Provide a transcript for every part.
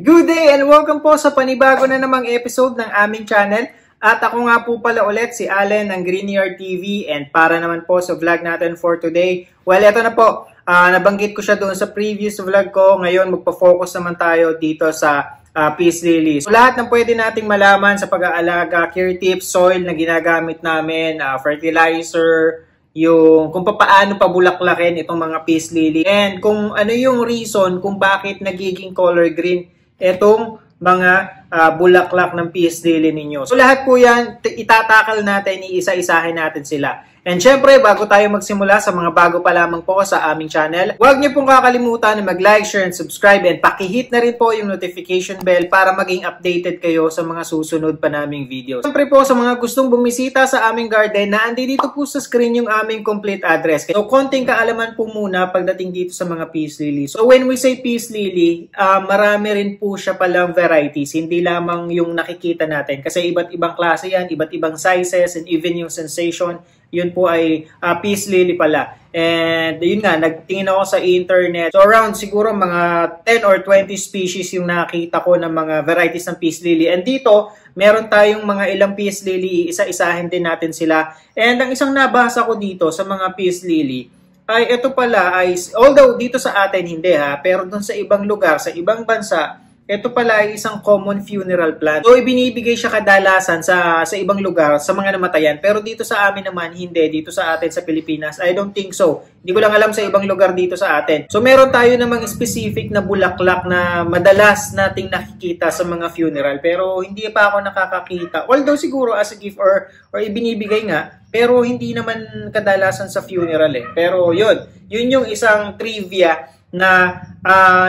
Good day and welcome po sa panibago na namang episode ng aming channel. At ako nga po pala ulit si Allen ng Greenier TV, and para naman po sa vlog natin for today, well, ito na po, nabanggit ko siya doon sa previous vlog ko. Ngayon magpa-focus naman tayo dito sa peace lily. So lahat ng pwede nating malaman sa pag-aalaga, care tips, soil na ginagamit namin, fertilizer, yung kung paano pabulaklakin itong mga peace lily, and kung ano yung reason kung bakit nagiging color green itong mga bulaklak ng peace lily ninyo. So lahat po yan, itatakal natin, iisa-isahin natin sila. And syempre, bago tayo magsimula, sa mga bago pa lamang po sa aming channel, huwag niyo pong kakalimutan na mag-like, share, and subscribe, and pakihit na rin po yung notification bell para maging updated kayo sa mga susunod pa naming videos. Syempre po, sa mga gustong bumisita sa aming garden, na dito po sa screen yung aming complete address. So, konting kaalaman po muna pagdating dito sa mga peace lily. So, when we say peace lily, marami rin po siya palang varieties. Hindi lamang yung nakikita natin. Kasi iba't ibang klase yan, iba't ibang sizes, and even yung sensation, yun po ay peace lily pala. And yun nga, nagtingin ako sa internet. So around siguro mga 10 or 20 species yung nakita ko ng mga varieties ng peace lily. And dito, meron tayong mga ilang peace lily, isa-isahin din natin sila. And ang isang nabasa ko dito sa mga peace lily, ay ito pala ay, although dito sa atin hindi pero dun sa ibang lugar, sa ibang bansa, ito pala ay isang common funeral plant. So, ibinibigay siya kadalasan sa ibang lugar, sa mga namatayan. Pero dito sa amin naman, hindi. Dito sa atin sa Pilipinas, I don't think so. Hindi ko lang alam sa ibang lugar dito sa atin. So, meron tayo namang specific na bulaklak na madalas nating nakikita sa mga funeral. Pero hindi pa ako nakakakita. Although siguro as a gift or ibinibigay nga, pero hindi naman kadalasan sa funeral Pero yun yung isang trivia na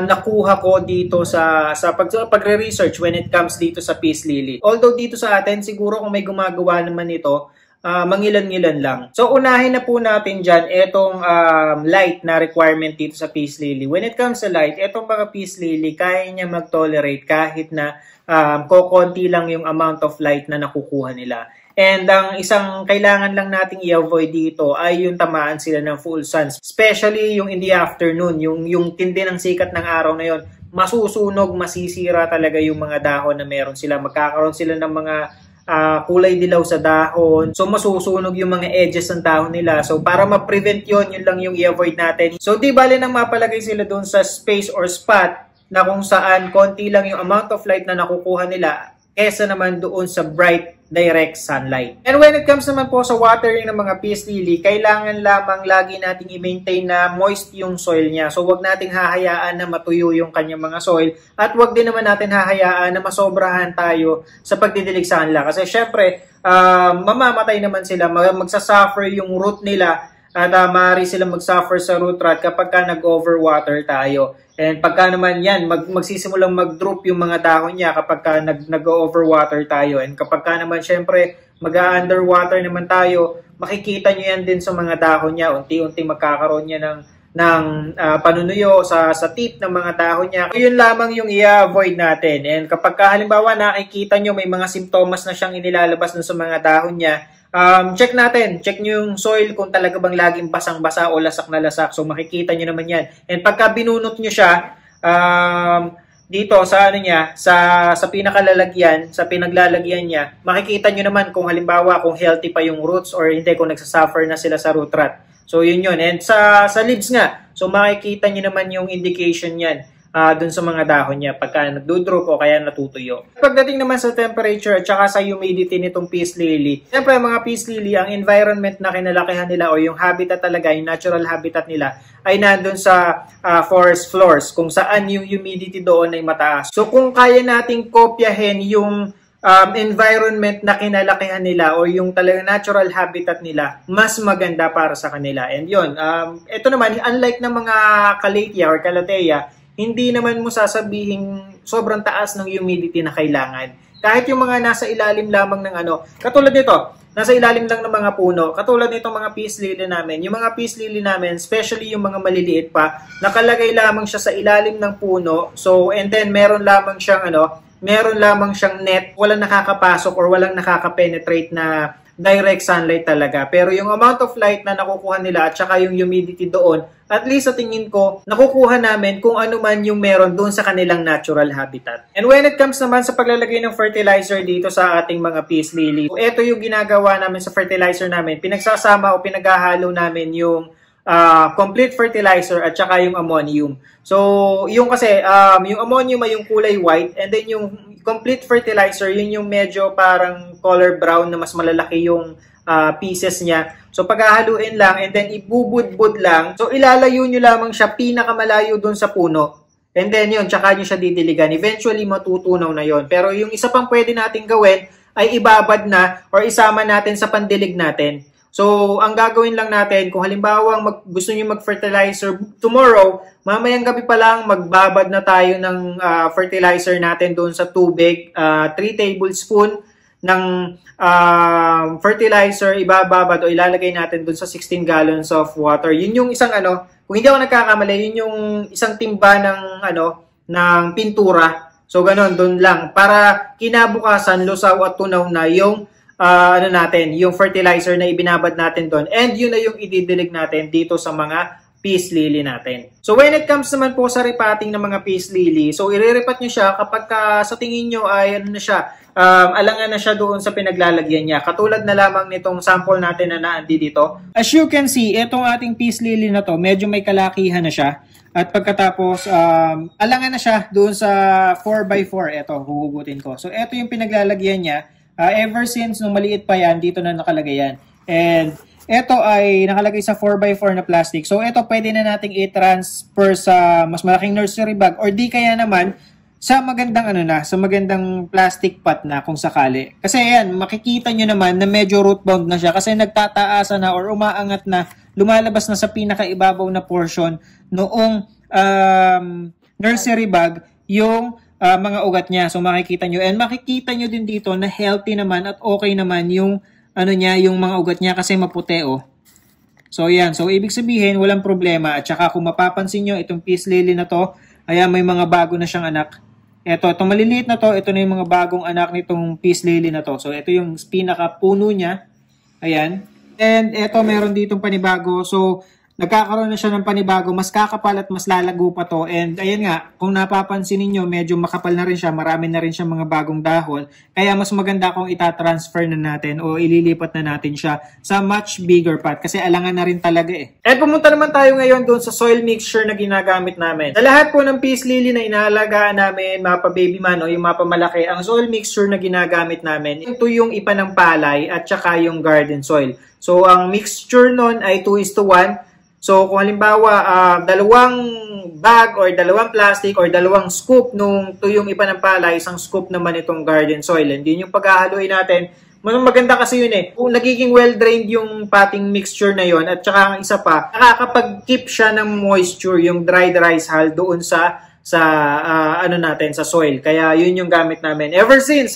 nakuha ko dito sa pagre-research when it comes dito sa peace lily. Although dito sa atin, siguro kung may gumagawa naman ito, mangilan-ngilan lang. So, unahin na po natin dyan itong light na requirement dito sa peace lily. When it comes sa light, itong mga peace lily, kaya niya mag-tolerate kahit na kokonti lang yung amount of light na nakukuha nila. And ang isang kailangan lang nating i-avoid dito ay yung tamaan sila ng full sun. Especially yung in the afternoon, yung tindi ng sikat ng araw na yon, masusunog, masisira talaga yung mga dahon na meron sila. Magkakaroon sila ng mga kulay dilaw sa dahon. So masusunog yung mga edges ng dahon nila. So para ma-prevent yun lang yung i-avoid natin. So di bale nang mapalagay sila doon sa space or spot na kung saan konti lang yung amount of light na nakukuha nila kesa naman doon sa bright direct sunlight. And when it comes naman po sa watering ng mga peace lily, kailangan lamang lagi nating i-maintain na moist yung soil niya. So wag nating hahayaan na matuyo yung kanyang mga soil, at wag din naman natin hahayaan na masobrahan tayo sa pagdidilig sa kanila. Kasi syempre, mamamatay naman sila, magsasuffer yung root nila, at maaari silang mag-suffer sa root rot kapag ka nag-overwater tayo. And pagka naman yan, magsisimulang mag-drop yung mga dahon niya kapag ka nag-overwater tayo. And kapag ka naman syempre mag-underwater naman tayo, makikita nyo yan din sa mga dahon niya. Unti-unti magkakaroon niya ng panunuyo sa tip ng mga dahon niya. Yun lamang yung i-avoid natin. And kapag ka, halimbawa nakikita nyo may mga simptomas na siyang inilalabas sa mga dahon niya, check nyo yung soil kung talaga bang laging basang-basa o lasak na lasak. So makikita nyo naman yan. And pagka binunot nyo siya, dito sa sa pinakalalagyan, sa pinaglalagyan niya, makikita nyo naman kung halimbawa kung healthy pa yung roots or hindi, kung nagsasuffer na sila sa root rot. So yun. And sa leaves nga, so makikita nyo naman yung indication yan dun sa mga dahon niya pagka nagdudrop o kaya natutuyo. Pagdating naman sa temperature at saka sa humidity nitong peace lily, siyempre mga peace lily, ang environment na kinalakihan nila o yung habitat talaga, yung natural habitat nila ay nandun sa forest floors kung saan yung humidity doon ay mataas. So kung kaya nating kopyahin yung environment na kinalakihan nila o yung talagang natural habitat nila, mas maganda para sa kanila. And yun, ito naman, unlike ng mga calathea or calathea, hindi naman mo sasabihin sobrang taas ng humidity na kailangan. Kahit yung mga nasa ilalim lamang ng katulad nito, nasa ilalim lang ng mga puno, katulad nitong mga peace lily namin. Yung mga peace lily namin, especially yung mga maliliit pa, nakalagay lamang siya sa ilalim ng puno. So, and then meron lamang siyang net, walang nakakapasok or walang nakaka-penetrate na direct sunlight talaga. Pero yung amount of light na nakukuha nila at saka yung humidity doon, at least sa tingin ko, nakukuha namin kung ano man yung meron doon sa kanilang natural habitat. And when it comes naman sa paglalagay ng fertilizer dito sa ating mga peace lily, ito yung ginagawa namin sa fertilizer namin. Pinagsasama o pinaghahalo namin yung complete fertilizer at saka yung ammonium. So, yung kasi, yung ammonium ay yung kulay white, and then yung complete fertilizer, yun yung medyo parang color brown na mas malalaki yung pieces niya. So, paghahaluin lang, and then ibubudbud lang. So, ilalayo nyo lamang siya pinakamalayo dun sa puno. And then yun, tsaka nyo siya didiligan. Eventually, matutunaw na yun. Pero yung isa pang pwede natin gawin ay ibabad na or isama natin sa pandilig natin. So, ang gagawin lang natin, kung halimbawa gusto niyo mag-fertilizer tomorrow, mamayang gabi pa lang magbabad na tayo ng fertilizer natin doon sa tubig. 3 tablespoon ng fertilizer, ibababad o ilalagay natin doon sa 16 gallons of water. Yun yung isang kung hindi ako nagkakamali, yun yung isang timba ng pintura. So, ganun, doon lang. Para kinabukasan, lusaw at tunaw na yung yung fertilizer na ibinabad natin doon. And yun na yung ididilig natin dito sa mga peace lily natin. So when it comes naman po sa repotting ng mga peace lily, so ireripat nyo siya kapag sa tingin nyo ay alangan na siya doon sa pinaglalagyan niya. Katulad na lamang nitong sample natin na naandi dito. As you can see, itong ating peace lily na to, medyo may kalakihan na siya. At pagkatapos, alangan na siya doon sa 4x4. Ito, huhugutin ko. So ito yung pinaglalagyan niya. Ever since nung maliit pa yan, dito na nakalagay yan. And ito ay nakalagay sa 4x4 na plastic. So ito pwede na nating i-transfer sa mas malaking nursery bag or di kaya naman sa magandang sa magandang plastic pot na kung sakali. Kasi ayan, makikita nyo naman na medyo root bound na siya kasi nagtataasa na or umaangat na, lumalabas na sa pinakaibabaw na portion noong nursery bag yung mga ugat niya. So makikita nyo. And makikita nyo din dito na healthy naman at okay naman yung yung mga ugat niya kasi maputi So yan. So ibig sabihin walang problema. At saka kung mapapansin nyo itong peace lily na to, ayan may mga bago na siyang anak. Itong maliliit na to, ito na yung mga bagong anak nitong peace lily na to. So ito yung pinaka-puno niya. Ayan. And ito meron ditong panibago. So nagkakaroon na siya ng panibago, mas kakapal at mas lalago pa to. And ayan nga, kung napapansin niyo medyo makapal na rin siya, marami na rin siya mga bagong dahon. Kaya mas maganda kung itatransfer na natin o ililipat na natin siya sa much bigger pot kasi alangan na rin talaga And pumunta naman tayo ngayon doon sa soil mixture na ginagamit namin. Sa lahat po ng peace lily na inaalagaan namin, mapa baby man o yung mapa malaki, ang soil mixture na ginagamit namin, ito yung ipa ng palay at saka yung garden soil. So ang mixture nun ay 2:1. So, kung halimbawa, dalawang bag or dalawang plastic or dalawang scoop nung tuyong ipa ng palay, isang scoop naman itong garden soil. And yun yung paghahaluin natin. Maganda kasi yun Kung nagiging well-drained yung potting mixture na yun, at saka ang isa pa, nakakapag-keep siya ng moisture, yung dried rice hull doon sa soil. Kaya yun yung gamit namin. Ever since,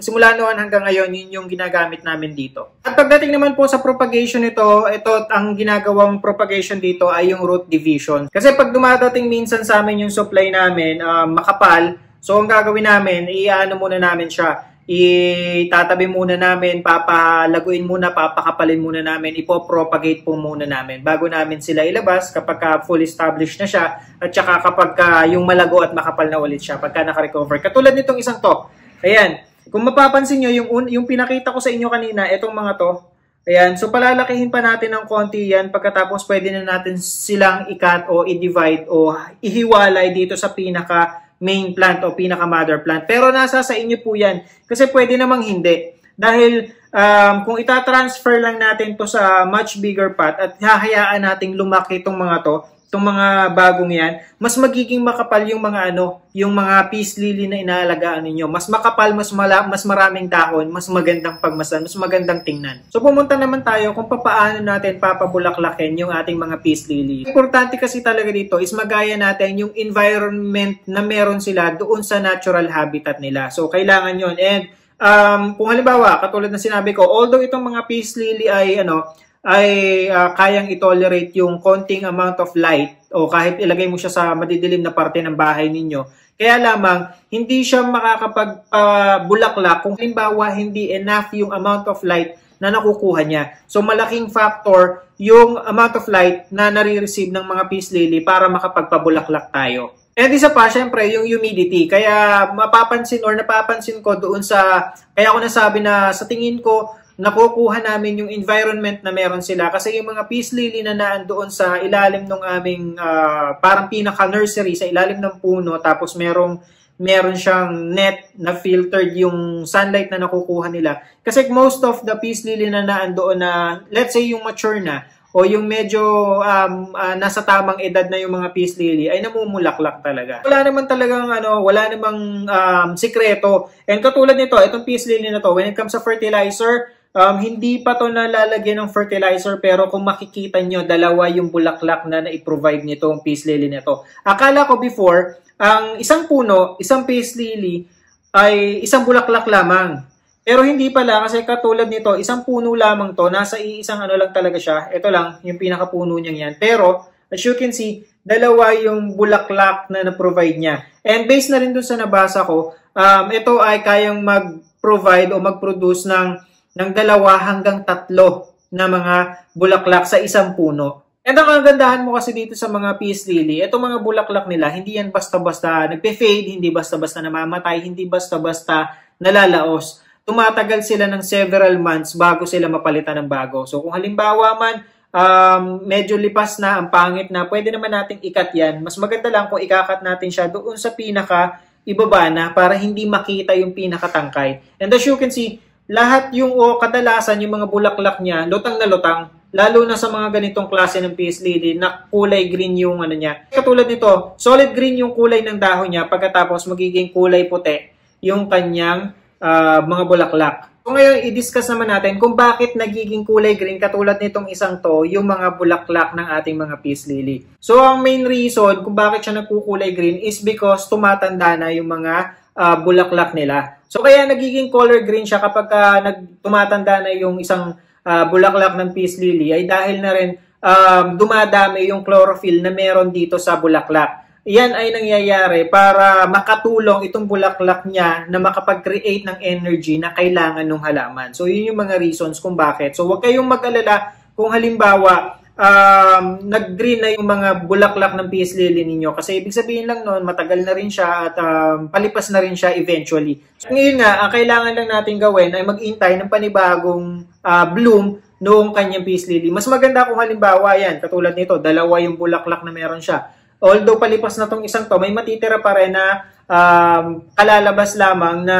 simula noon hanggang ngayon, yun yung ginagamit namin dito. At pagdating naman po sa propagation ito ang ginagawang propagation dito ay yung root division. Kasi pag dumadating minsan sa amin yung supply namin, makapal, so ang gagawin namin, muna namin siya. Itatabi muna namin, papalaguin muna, papakapalin muna namin, ipopropagate po muna namin bago namin sila ilabas kapag full established na siya at saka kapag yung malago at makapal na ulit siya pagka naka-recover. Katulad nitong isang to. Ayan. Kung mapapansin nyo, yung pinakita ko sa inyo kanina, itong mga to. Ayan. So palalakihin pa natin ng konti yan pagkatapos pwede na natin silang i-cut o i-divide o ihiwalay dito sa pinaka main plant o pinaka-mother plant. Pero nasa sa inyo po yan. Kasi pwede namang hindi. Dahil kung itatransfer lang natin to sa much bigger pot at hahayaan nating lumaki itong mga to, itong mga bagong yan, mas magiging makapal yung mga yung mga peace lily na inaalagaan ninyo. Mas makapal, mas maraming dahon, mas magandang pagmasan, mas magandang tingnan. So pumunta naman tayo kung paano natin papabulaklakin yung ating mga peace lily. Importante kasi talaga dito is magaya natin yung environment na meron sila doon sa natural habitat nila. So kailangan yon. And kung halimbawa, katulad na sinabi ko, although itong mga peace lily ay kayang i-tolerate yung konting amount of light o kahit ilagay mo siya sa madidilim na parte ng bahay ninyo. Kaya lamang, hindi siya makakapag-bulaklak kung halimbawa hindi enough yung amount of light na nakukuha niya. So malaking factor yung amount of light na nare-receive ng mga peace lily para makapagpabulaklak tayo. And isa pa, syempre, yung humidity. Kaya napapansin ko doon kaya ako nasabi na sa tingin ko, nakukuha namin yung environment na meron sila. Kasi yung mga peace lily na naandoon sa ilalim ng aming parang pinaka-nursery, sa ilalim ng puno, tapos meron siyang net na filtered yung sunlight na nakukuha nila. Kasi most of the peace lily na naandoon na, let's say yung mature na, o yung medyo nasa tamang edad na yung mga peace lily ay namumulaklak talaga. Wala namang sikreto. And katulad nito, itong peace lily na to, when it comes sa fertilizer, hindi pa to nalalagyan ng fertilizer, pero kung makikita nyo, dalawa yung bulaklak na na-provide nitong peace lily nito. Akala ko before, ang isang puno, isang peace lily ay isang bulaklak lamang. Pero hindi pala, kasi katulad nito, isang puno lamang to, nasa isang lang talaga siya. Ito lang, yung pinakapuno niyang yan. Pero, as you can see, dalawa yung bulaklak na na-provide niya. And based na rin dun sa nabasa ko, ito ay kayang mag-provide o mag-produce ng 2 hanggang 3 na mga bulaklak sa isang puno. And ang kagandahan mo kasi dito sa mga peace lily, itong mga bulaklak nila, hindi yan basta-basta nagpe-fade, hindi basta-basta namamatay, hindi basta-basta nalalaos. Tumatagal sila ng several months bago sila mapalitan ng bago. So kung halimbawa man, medyo lipas na, ang pangit na, pwede naman nating ikat yan. Mas maganda lang kung ikakat natin siya doon sa pinaka ibaba na para hindi makita yung pinakatangkay. And as you can see, lahat kadalasan yung mga bulaklak niya, lutang na lutang. Lalo na sa mga ganitong klase ng peace lily na kulay green yung niya. Katulad nito, solid green yung kulay ng dahon niya, pagkatapos magiging kulay puti yung kanyang mga bulaklak. So ngayon, i-discuss naman natin kung bakit nagiging kulay green katulad nitong isang to, yung mga bulaklak ng ating mga peace lily. So ang main reason kung bakit siya nagkukulay green is because tumatanda na yung mga bulaklak nila. So kaya nagiging color green siya kapag tumatanda na yung isang bulaklak ng peace lily ay dahil na rin dumadami yung chlorophyll na meron dito sa bulaklak. Yan ay nangyayari para makatulong itong bulaklak niya na makapag-create ng energy na kailangan ng halaman. So, yun yung mga reasons kung bakit. So, huwag kayong mag-alala kung halimbawa nag-green na yung mga bulaklak ng peace lily ninyo. Kasi ibig sabihin lang noon, matagal na rin siya at palipas na rin siya eventually. So, ngayon nga, ang kailangan lang natin gawin ay mag-intay ng panibagong bloom noong kanyang peace lily. Mas maganda kung halimbawa yan, katulad nito, 2 yung bulaklak na meron siya. Although palipas na tong isang to, may matitira pa rin na kalalabas lamang na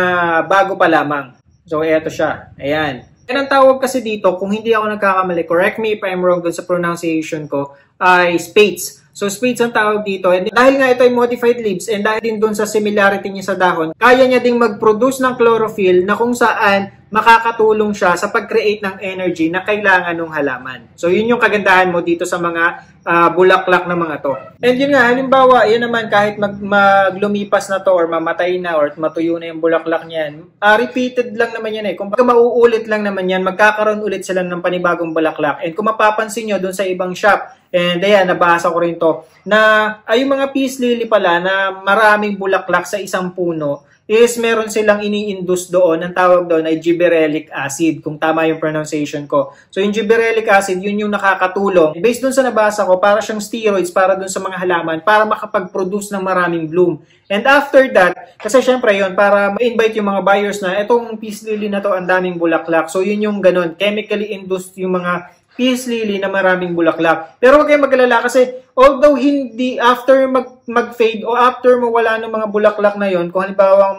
bago pa lamang. So, eto siya. Ayan. And ang tawag kasi dito, kung hindi ako nagkakamali, correct me if I'm wrong dun sa pronunciation ko, ay spathes. So, spathes ang tawag dito. And dahil nga ito ay modified leaves and dahil din dun sa similarity niya sa dahon, kaya niya ding mag-produce ng chlorophyll na kung saan makakatulong siya sa pag-create ng energy na kailangan ng halaman. So, yun yung kagandahan mo dito sa mga bulaklak na mga to. And yun nga, halimbawa, yan naman kahit maglumipas na to or mamatay na or matuyo na yung bulaklak niyan, repeated lang naman yan eh. Kung mauulit lang naman yan, magkakaroon ulit sila ng panibagong bulaklak. And kung mapapansin nyo dun sa ibang shop, and ayan, nabasa ko rin to, na ay yung mga peace lily pala na maraming bulaklak sa isang puno, is meron silang ini-induce doon, ang tawag doon ay gibberellic acid, kung tama yung pronunciation ko. So yung gibberellic acid, yun yung nakakatulong. Based doon sa nabasa ko, para siyang steroids para doon sa mga halaman, para makapag-produce ng maraming bloom. And after that, kasi syempre yun, para ma-invite yung mga buyers na, etong peace lily na to, ang daming bulaklak. So yun yung ganun, chemically induced yung mga peace lily na maraming bulaklak. Pero huwag kayong mag-alala kasi although hindi after mag-fade o after mawala ng mga bulaklak na yon, kung halimbawa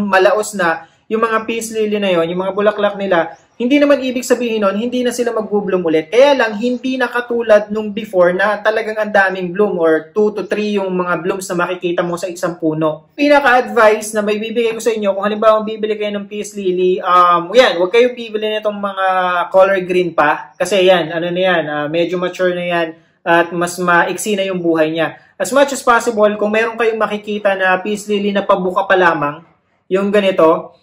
malaos na yung mga peace lily na yon, yung mga bulaklak nila, hindi naman ibig sabihin nun, hindi na sila mag-bloom ulit. Kaya lang, hindi na katulad nung before na talagang ang daming bloom or 2 to 3 yung mga blooms na makikita mo sa isang puno. Pinaka-advice na may bibigay ko sa inyo, kung halimbawa bibili kayo ng peace lily, yan, huwag kayong bibili nitong mga color green pa. Kasi yan, medyo mature na yan at mas maiksi na yung buhay niya. As much as possible, kung meron kayong makikita na peace lily na pabuka pa lamang, yung ganito,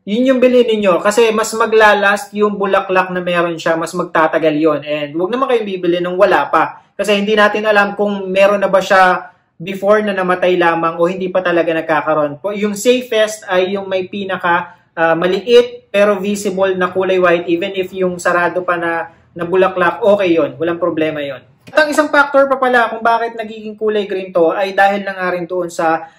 yun yung bilhin ninyo kasi mas maglalast yung bulaklak na meron siya, mas magtatagal yon. And huwag naman kayong bibili nung wala pa kasi hindi natin alam kung meron na ba siya before na namatay lamang o hindi pa talaga nagkakaroon. Yung safest ay yung may pinaka maliit pero visible na kulay white, even if yung sarado pa na bulaklak, okay yon, walang problema yon. At ang isang factor pa pala kung bakit nagiging kulay green to ay dahil na nga rin doon sa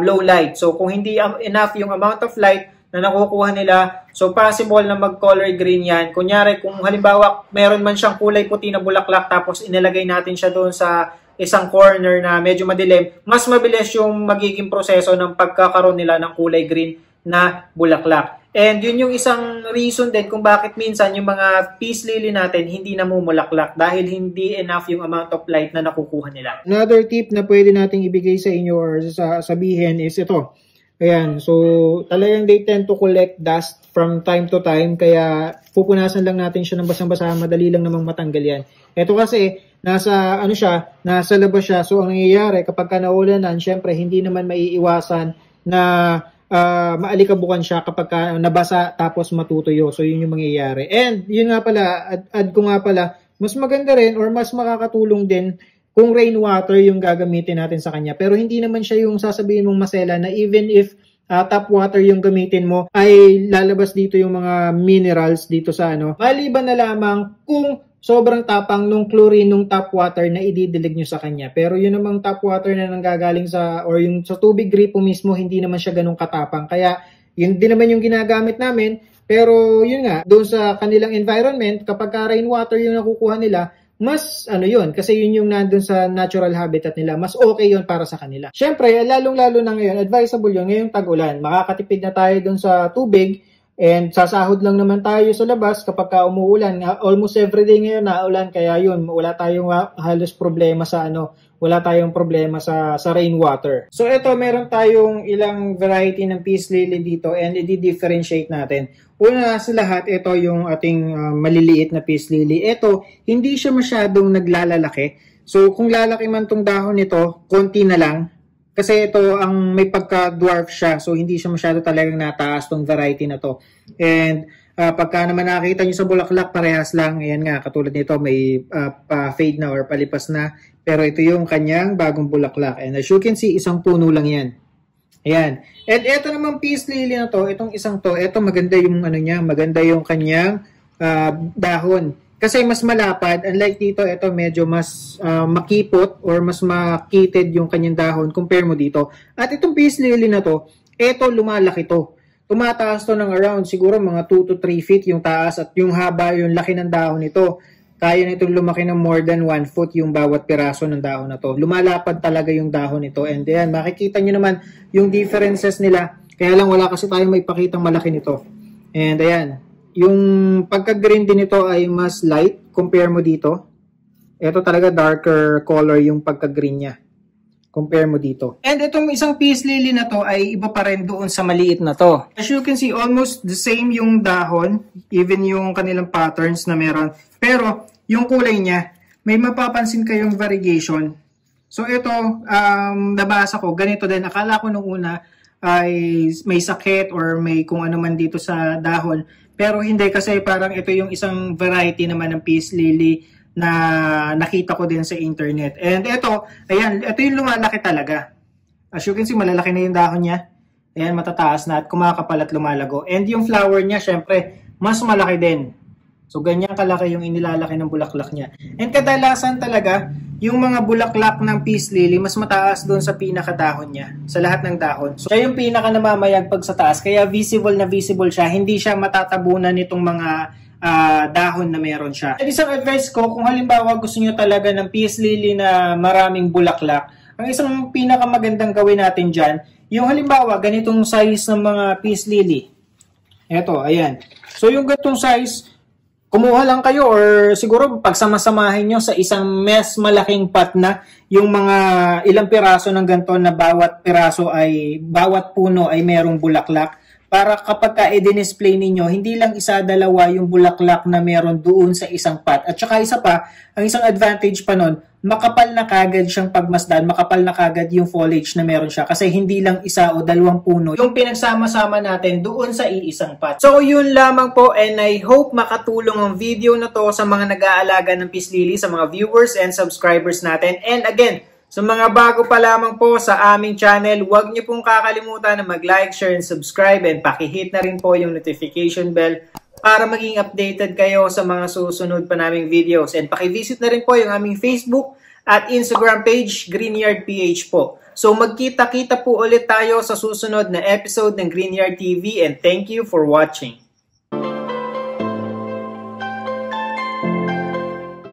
low light. So kung hindi enough yung amount of light na nakukuha nila, so possible na mag-color green yan. Kunyari, kung halimbawa meron man siyang kulay puti na bulaklak tapos inilagay natin siya doon sa isang corner na medyo madilim, mas mabilis yung magiging proseso ng pagkakaroon nila ng kulay green na bulaklak. And yun yung isang reason din kung bakit minsan yung mga peace lily natin hindi namumulaklak dahil hindi enough yung amount of light na nakukuha nila. Another tip na pwede nating ibigay sa inyo or sabihin is ito. Ayan, so talagang they tend to collect dust from time to time, kaya pupunasan lang natin siya ng basang-basa, madali lang namang matanggal yan. Ito kasi nasa nasa labas siya, so ang nangyayari kapag ka naulanan, syempre hindi naman maiiwasan na maalikabukan siya kapag nabasa tapos matutuyo. So yun yung mangyayari. And yun nga pala, add ko nga pala, mas maganda rin or mas makakatulong din kung rainwater yung gagamitin natin sa kanya. Pero hindi naman siya yung sasabihin mong masela na even if tap water yung gamitin mo ay lalabas dito yung mga minerals dito sa Maliban na lamang kung sobrang tapang nung chlorine nung tap water na ididilig nyo sa kanya. Pero yun namang tap water na nanggagaling or yung sa tubig gripo mismo, hindi naman siya ganun katapang. Kaya yun din naman yung ginagamit namin. Pero yun nga, doon sa kanilang environment, kapag rainwater yung nakukuha nila, mas yun, kasi yun yung nandun sa natural habitat nila, mas okay yun para sa kanila. Syempre, lalong-lalo na ngayon, advisable yun, ngayong tag-ulan, makakatipid na tayo dun sa tubig, and sasahod lang naman tayo sa labas kapag umuulan. Almost everyday ngayon naulan, kaya yun, wala tayong halos problema sa wala tayong problema sa rainwater. So ito, meron tayong ilang variety ng peace lily dito and i-differentiate natin. Una sa lahat, ito yung ating maliliit na peace lily. Ito, hindi siya masyadong naglalalaki. So kung lalaki man tong dahon nito, konti na lang. Kasi ito, ang may pagka-dwarf siya. So, hindi siya masyado talagang nataas tong variety na to. And, pagka naman nakita nyo sa bulaklak, parehas lang. Ayan nga, katulad nito, may pa-fade na or palipas na. Pero ito yung kanyang bagong bulaklak. And as you can see, isang puno lang yan. Ayan. And ito naman peace lily na to, itong isang to, ito maganda yung niya, maganda yung kanyang dahon. Kasi mas malapad, unlike dito, ito medyo mas makipot or mas makitid yung kanyang dahon compare mo dito. At itong peace lily na to, ito lumalaki to. Tumataas to ng around siguro mga 2 to 3 feet yung taas at yung haba, yung laki ng dahon nito. Kaya nitong lumaki ng more than 1 foot yung bawat piraso ng dahon na to. Lumalapad talaga yung dahon nito. And then, makikita nyo naman yung differences nila. Kaya lang wala kasi tayong maipakitang malaki nito. And ayan. Yung pagka-green din nito ay mas light compare mo dito. Ito talaga darker color yung pagka-green niya. Compare mo dito. And itong isang peace lily na to ay iba pa rin doon sa maliit na to. As you can see, almost the same yung dahon, even yung kanilang patterns na meron. Pero yung kulay niya, may mapapansin kayong variegation. So ito, nabasa ko, ganito din. Akala ko nung una ay may sakit or may kung ano man dito sa dahon. Pero hindi, kasi parang ito yung isang variety naman ng peace lily na nakita ko din sa internet. And ito, ayan, ito yung lumalaki talaga. As you can see, malalaki na yung dahon niya. Ayan, matataas na at kumakapal at lumalago. And yung flower niya, syempre, mas malaki din. So, ganyan kalaki yung inilalaki ng bulaklak niya. And kadalasan talaga, yung mga bulaklak ng peace lily, mas mataas doon sa pinakadahon niya, sa lahat ng dahon. So, siya yung pinaka namamayag pag sa taas, kaya visible na visible siya. Hindi siya matatabunan nitong mga dahon na meron siya. At isang advice ko, kung halimbawa gusto nyo talaga ng peace lily na maraming bulaklak, ang isang pinakamagandang gawin natin dyan, yung halimbawa, ganitong size ng mga peace lily. Eto, ayan. So, yung ganitong size, kumuha lang kayo or siguro pagsamasamahin nyo sa isang mas malaking pot na yung mga ilang piraso ng ganito na bawat piraso ay, bawat puno ay merong bulaklak. Para kapag i-display ninyo, hindi lang isa, dalawa yung bulaklak na meron doon sa isang pot. At saka isa pa, ang isang advantage pa nun, makapal na kagad siyang pagmasdan, makapal na kagad yung foliage na meron siya. Kasi hindi lang isa o dalawang puno yung pinagsama-sama natin doon sa iisang pot. So yun lamang po, and I hope makatulong ang video na to sa mga nag-aalaga ng peace lily, sa mga viewers and subscribers natin. And again, Sa mga bago pa lamang po sa aming channel, huwag niyo pong kakalimutan na mag-like, share, and subscribe, and pakihit na rin po yung notification bell para maging updated kayo sa mga susunod pa naming videos. And pakivisit na rin po yung aming Facebook at Instagram page, Greenyard PH po. So magkita-kita po ulit tayo sa susunod na episode ng Greenyard TV, and thank you for watching.